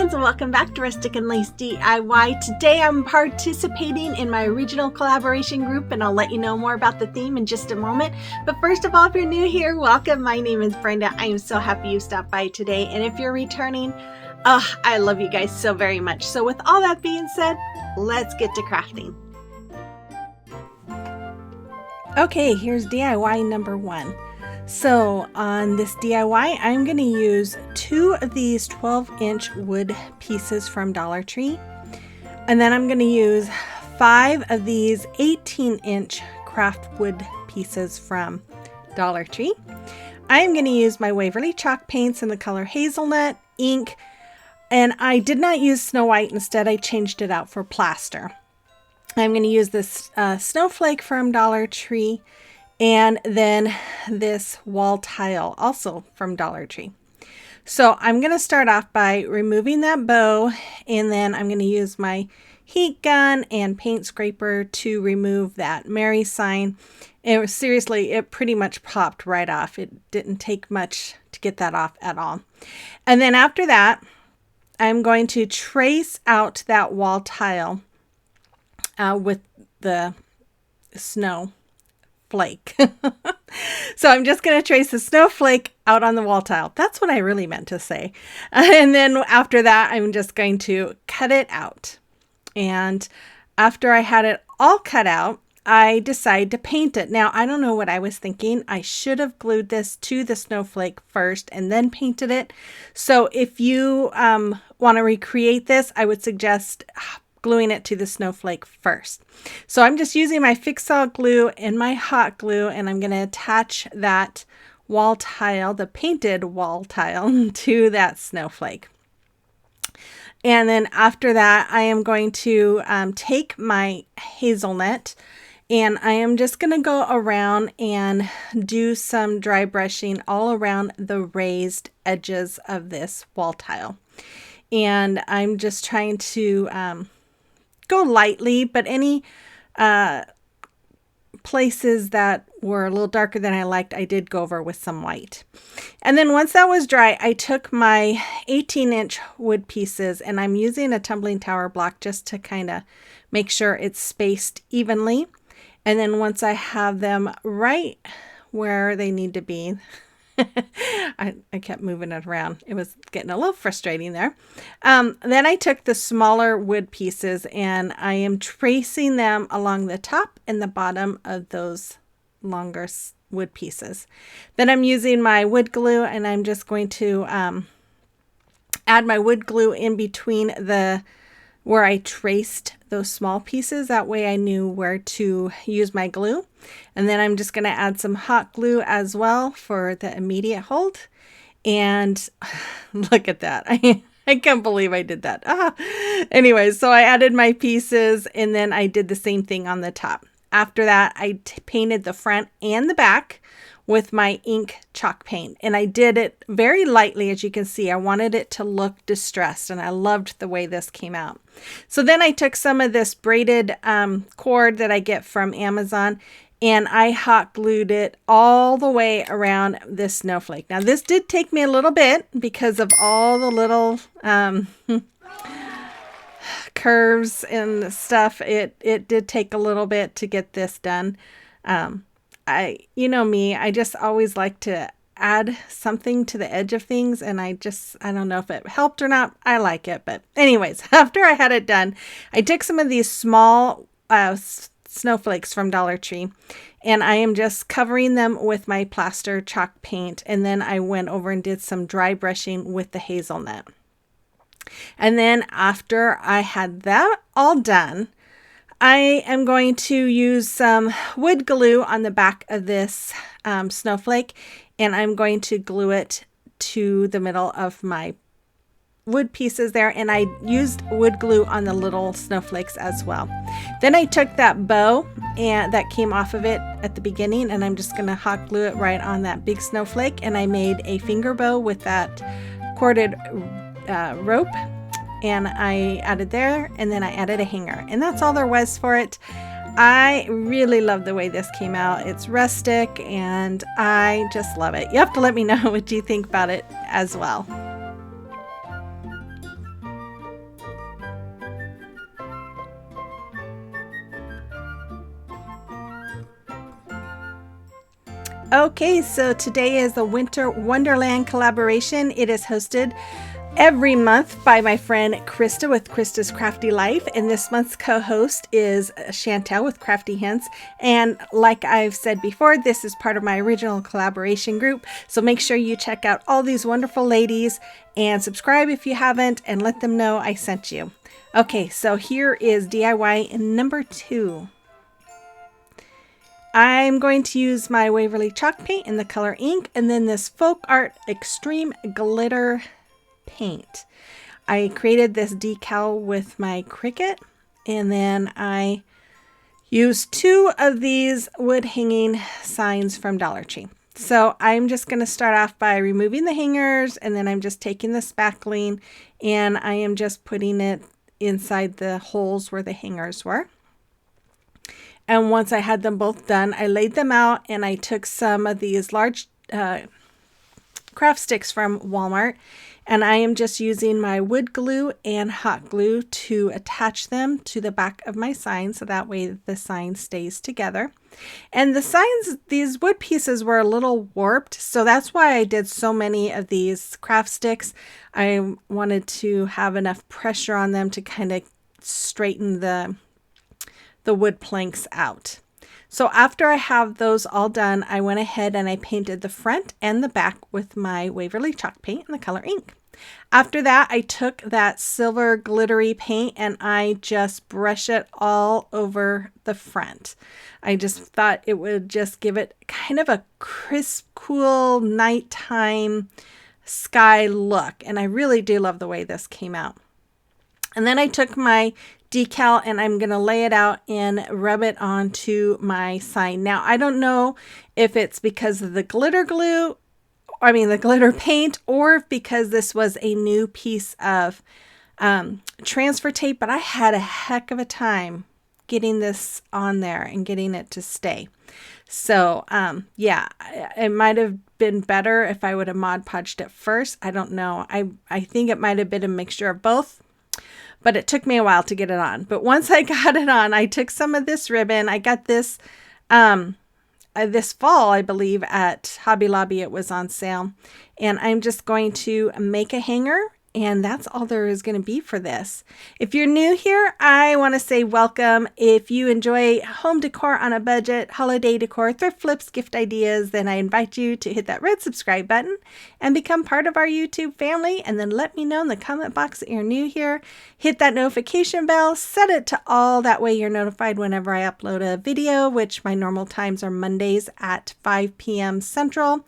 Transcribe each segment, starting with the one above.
friends, welcome back to Rustic and Lace DIY. Today I'm participating in my original collaboration group, and I'll let you know more about the theme in just a moment. But first of all, if you're new here, welcome. My name is Brenda. I am so happy you stopped by today, and if you're returning, I love you guys so very much. So with all that being said, let's get to crafting. Okay, here's DIY number 1. So on this DIY, I'm going to use 2 of these 12-inch wood pieces from Dollar Tree. And then I'm going to use 5 of these 18-inch craft wood pieces from Dollar Tree. I'm going to use my Waverly chalk paints in the color Hazelnut, ink, and I did not use Snow White. Instead, I changed it out for Plaster. I'm going to use this Snowflake from Dollar Tree, and then this wall tile also from Dollar Tree. So I'm going to start off by removing that bow, and then I'm going to use my heat gun and paint scraper to remove that Mary sign. It pretty much popped right off. It didn't take much to get that off at all. And then after that, I'm going to trace out that wall tile with the snowflake. So I'm just going to trace the snowflake out on the wall tile. That's what I really meant to say. And then after that, I'm just going to cut it out. And after I had it all cut out, I decided to paint it. Now, I don't know what I was thinking. I should have glued this to the snowflake first and then painted it. So if you want to recreate this, I would suggest gluing it to the snowflake first. So I'm just using my Fix-All glue and my hot glue, and I'm going to attach that wall tile, the painted wall tile, to that snowflake. And then after that, I am going to take my hazelnut, and I am just going to go around and do some dry brushing all around the raised edges of this wall tile. And I'm just trying to go lightly, but any places that were a little darker than I liked, I did go over with some white. And then once that was dry, I took my 18-inch wood pieces, and I'm using a tumbling tower block just to kind of make sure it's spaced evenly. And then once I have them right where they need to be, I kept moving it around. It was getting a little frustrating there. Then I took the smaller wood pieces, and I am tracing them along the top and the bottom of those longer wood pieces. Then I'm using my wood glue, and I'm just going to add my wood glue in between where I traced those small pieces. That way I knew where to use my glue. And then I'm just going to add some hot glue as well for the immediate hold. And look at that. I can't believe I did that. Anyway, so I added my pieces, and then I did the same thing on the top. After that, I painted the front and the back with my ink chalk paint, and I did it very lightly. As you can see, I wanted it to look distressed, and I loved the way this came out. So then I took some of this braided cord that I get from Amazon, and I hot glued it all the way around this snowflake. Now this did take me a little bit because of all the little curves and stuff. It did take a little bit to get this done. You know me, I just always like to add something to the edge of things, and I don't know if it helped or not. I like it. But anyways, after I had it done, I took some of these small snowflakes from Dollar Tree, and I am just covering them with my Plaster chalk paint, and then I went over and did some dry brushing with the hazelnut. And then after I had that all done, I am going to use some wood glue on the back of this snowflake, and I'm going to glue it to the middle of my wood pieces there, and I used wood glue on the little snowflakes as well. Then I took that bow and that came off of it at the beginning, and I'm just going to hot glue it right on that big snowflake, and I made a finger bow with that corded rope. And I added there, and then I added a hanger, and that's all there was for it. I really love the way this came out. It's rustic, and I just love it. You have to let me know what you think about it as well. Okay, so today is the Winter Wonderland collaboration. It is hosted every month by my friend Krista with Krista's Crafty Life, and this month's co-host is Chantel with Crafty Hints. And like I've said before, this is part of my original collaboration group, so make sure you check out all these wonderful ladies and subscribe if you haven't, and let them know I sent you. Okay, so here is DIY number 2. I'm going to use my Waverly chalk paint in the color ink, and then this Folk Art Extreme Glitter paint. I created this decal with my Cricut, and then I used 2 of these wood hanging signs from Dollar Tree. So I'm just going to start off by removing the hangers, and then I'm just taking the spackling and I am just putting it inside the holes where the hangers were. And once I had them both done, I laid them out, and I took some of these large craft sticks from Walmart, and I am just using my wood glue and hot glue to attach them to the back of my sign, so that way the sign stays together. And the signs, these wood pieces were a little warped, so that's why I did so many of these craft sticks. I wanted to have enough pressure on them to kind of straighten the wood planks out. So after I have those all done, I went ahead and I painted the front and the back with my Waverly chalk paint in the color ink. After that, I took that silver glittery paint and I just brush it all over the front. I just thought it would just give it kind of a crisp, cool nighttime sky look. And I really do love the way this came out. And then I took my decal and I'm going to lay it out and rub it onto my sign. Now, I don't know if it's because of the glitter paint, or if because this was a new piece of transfer tape, but I had a heck of a time getting this on there and getting it to stay. So, yeah, it might have been better if I would have Mod Podged it first. I don't know. I think it might have been a mixture of both. But it took me a while to get it on. But once I got it on, I took some of this ribbon. I got this this fall, I believe, at Hobby Lobby. It was on sale. And I'm just going to make a hanger. And that's all there is going to be for this. If you're new here, I want to say welcome. If you enjoy home decor on a budget, holiday decor, thrift flips, gift ideas, then I invite you to hit that red subscribe button and become part of our YouTube family. And then let me know in the comment box that you're new here. Hit that notification bell, set it to all. That way you're notified whenever I upload a video, which my normal times are Mondays at 5 p.m. Central.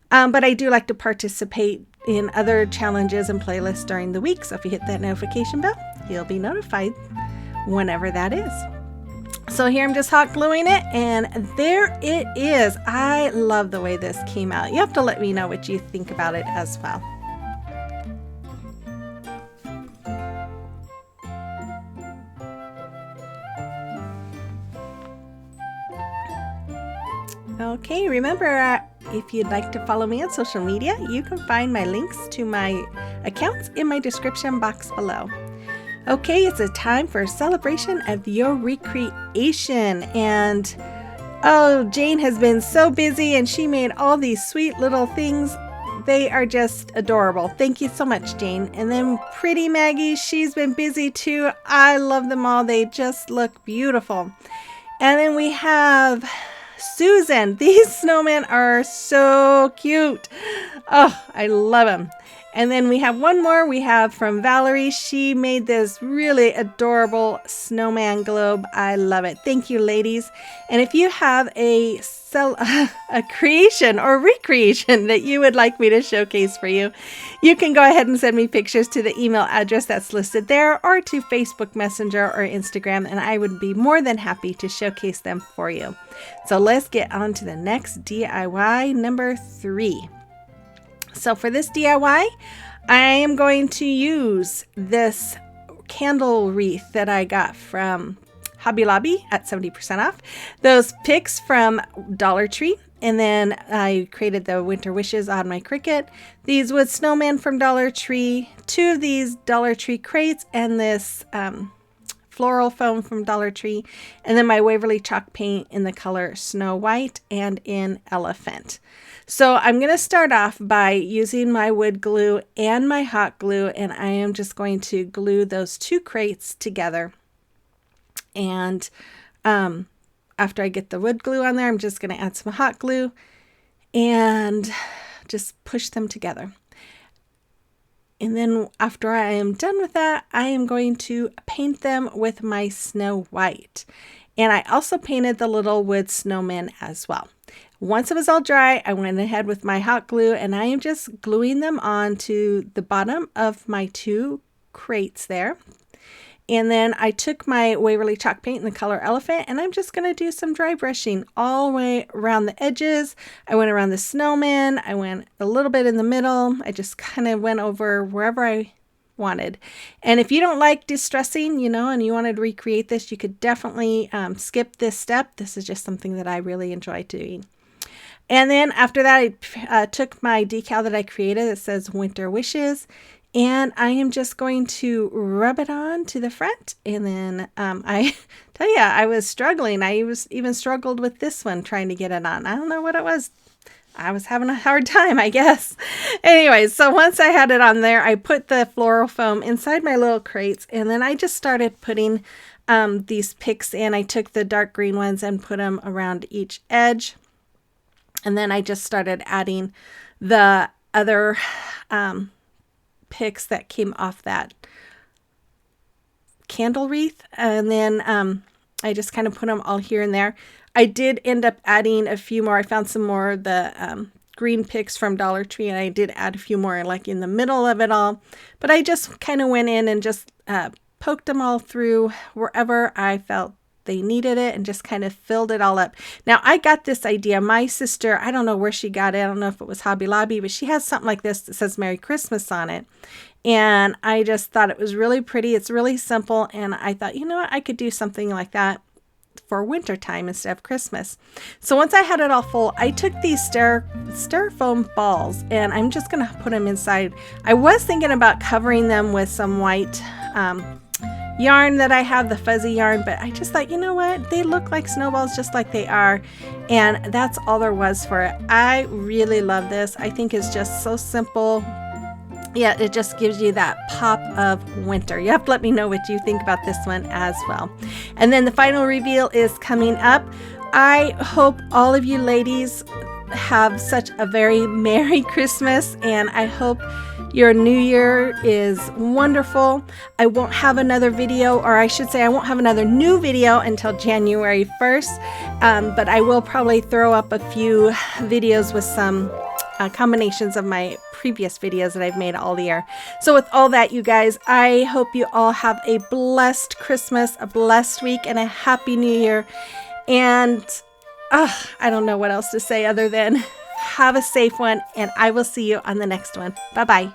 But I do like to participate in other challenges and playlists during the week. So if you hit that notification bell, you'll be notified whenever that is. So here I'm just hot gluing it, and there it is. I love the way this came out. You have to let me know what you think about it as well. Okay, remember, if you'd like to follow me on social media, you can find my links to my accounts in my description box below. Okay, it's a time for a celebration of your recreation. And oh, Jane has been so busy and she made all these sweet little things. They are just adorable. Thank you so much, Jane. And then Pretty Maggie, she's been busy too. I love them all. They just look beautiful. And then we have Susan. These snowmen are so cute. Oh, I love them. And then we have one more. We have from Valerie. She made this really adorable snowman globe. I love it. Thank you, ladies. And if you have a creation or recreation that you would like me to showcase for you, you can go ahead and send me pictures to the email address that's listed there, or to Facebook Messenger or Instagram, and I would be more than happy to showcase them for you. So let's get on to the next DIY, number 3. So for this DIY, I am going to use this candle wreath that I got from Hobby Lobby at 70% off. Those picks from Dollar Tree. And then I created the winter wishes on my Cricut. These wood snowmen from Dollar Tree. 2 of these Dollar Tree crates. And this Floral foam from Dollar Tree, and then my Waverly chalk paint in the color Snow White and in Elephant. So I'm going to start off by using my wood glue and my hot glue, and I am just going to glue those two crates together. And after I get the wood glue on there, I'm just going to add some hot glue and just push them together. And then after I am done with that, I am going to paint them with my Snow White. And I also painted the little wood snowmen as well. Once it was all dry, I went ahead with my hot glue and I am just gluing them onto the bottom of my two crates there. And then I took my Waverly chalk paint in the color Elephant, and I'm just going to do some dry brushing all the way around the edges. I went around the snowman. I went a little bit in the middle. I just kind of went over wherever I wanted. And if you don't like distressing, and you wanted to recreate this, you could definitely skip this step. This is just something that I really enjoy doing. And then after that, I took my decal that I created that says Winter Wishes, and I am just going to rub it on to the front. And then I tell you, I was struggling. I even struggled with this one, trying to get it on. I don't know what it was. I was having a hard time, I guess. Anyway, so once I had it on there, I put the floral foam inside my little crates, and then I just started putting these picks in. I took the dark green ones and put them around each edge. And then I just started adding the other picks that came off that candle wreath, and then I just kind of put them all here and there. I did end up adding a few more. I found some more of the green picks from Dollar Tree, and I did add a few more like in the middle of it all, but I just kind of went in and just poked them all through wherever I felt they needed it and just kind of filled it all up. Now, I got this idea. My sister, I don't know where she got it. I don't know if it was Hobby Lobby, but she has something like this that says Merry Christmas on it. And I just thought it was really pretty. It's really simple. And I thought, you know what? I could do something like that for winter time instead of Christmas. So once I had it all full, I took these styrofoam balls and I'm just going to put them inside. I was thinking about covering them with some white yarn that I have, the fuzzy yarn, but I just thought, you know what, they look like snowballs just like they are, and that's all there was for it. I really love this. I think it's just so simple. Yeah, it just gives you that pop of winter. You have to let me know what you think about this one as well. And then the final reveal is coming up. I hope all of you ladies have such a very Merry Christmas, and I hope your new year is wonderful. I won't have another video, or I should say I won't have another new video until January 1st, but I will probably throw up a few videos with some combinations of my previous videos that I've made all year. So with all that, you guys, I hope you all have a blessed Christmas, a blessed week, and a happy new year. And I don't know what else to say other than have a safe one, and I will see you on the next one. Bye-bye.